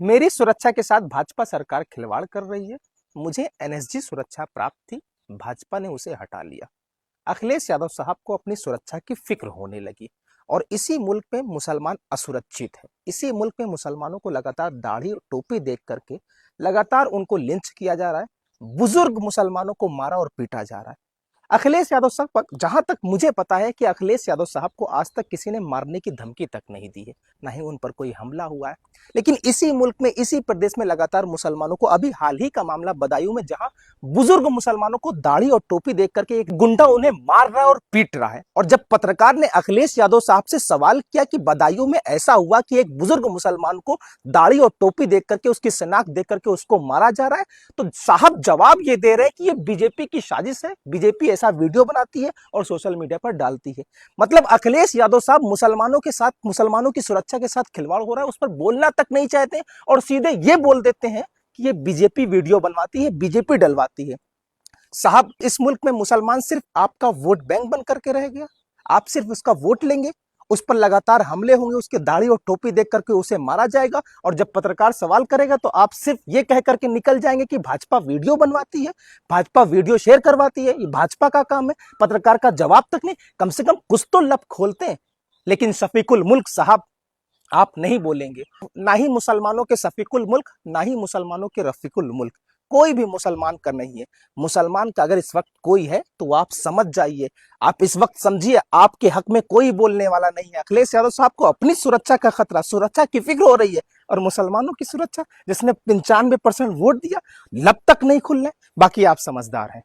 मेरी सुरक्षा के साथ भाजपा सरकार खिलवाड़ कर रही है। मुझे एनएसजी सुरक्षा प्राप्त थी, भाजपा ने उसे हटा लिया। अखिलेश यादव साहब को अपनी सुरक्षा की फिक्र होने लगी और इसी मुल्क में मुसलमान असुरक्षित है। इसी मुल्क में मुसलमानों को लगातार दाढ़ी और टोपी देख करके लगातार उनको लिंच किया जा रहा है। बुजुर्ग मुसलमानों को मारा और पीटा जा रहा है। अखिलेश यादव साहब, जहां तक मुझे पता है कि अखिलेश यादव साहब को आज तक किसी ने मारने की धमकी तक नहीं दी है, ना ही उन पर कोई हमला हुआ है। लेकिन इसी मुल्क में, इसी प्रदेश में लगातार मुसलमानों को, अभी हाल ही का मामला बदायूं में, जहां बुजुर्ग मुसलमानों को दाढ़ी और टोपी देख करके एक गुंडा उन्हें मार रहा है और पीट रहा है। और जब पत्रकार ने अखिलेश यादव साहब से सवाल किया कि बदायूं में ऐसा हुआ कि एक बुजुर्ग मुसलमान को दाढ़ी और टोपी देख करके, उसकी शनाख्त देख करके उसको मारा जा रहा है, तो साहब जवाब ये दे रहे हैं कि ये बीजेपी की साजिश है, बीजेपी ऐसा वीडियो बनाती है और सोशल मीडिया पर डालती है। मतलब अखिलेश यादव साहब मुसलमानों के साथ, मुसलमानों की सुरक्षा के साथ खिलवाड़ हो रहा है, उस पर बोलना तक नहीं चाहते और सीधे ये बोल देते हैं कि ये बीजेपी वीडियो बनवाती है, बीजेपी डलवाती है। साहब, इस मुल्क में मुसलमान सिर्फ आपका वोट बैंक बन करके रह गया। आप सिर्फ उसका वोट लेंगे, उस पर लगातार हमले होंगे, उसके दाढ़ी और टोपी देख करके उसे मारा जाएगा, और जब पत्रकार सवाल करेगा तो आप सिर्फ ये कह करके निकल जाएंगे कि भाजपा वीडियो बनवाती है, भाजपा वीडियो शेयर करवाती है, ये भाजपा का काम है। पत्रकार का जवाब तक नहीं, कम से कम कुछ तो लब खोलते हैं। लेकिन शफीकुल मुल्क साहब, आप नहीं बोलेंगे। ना ही मुसलमानों के शफीकुल मुल्क, ना ही मुसलमानों के रफीकुल मुल्क। कोई भी मुसलमान का नहीं है। मुसलमान का अगर इस वक्त कोई है तो आप समझ जाइए, आप इस वक्त समझिए, आपके हक में कोई बोलने वाला नहीं है। अखिलेश यादव साहब को अपनी सुरक्षा का खतरा, सुरक्षा की फिक्र हो रही है, और मुसलमानों की सुरक्षा, जिसने 95% वोट दिया, लब तक नहीं खुल रहे। बाकी आप समझदार हैं।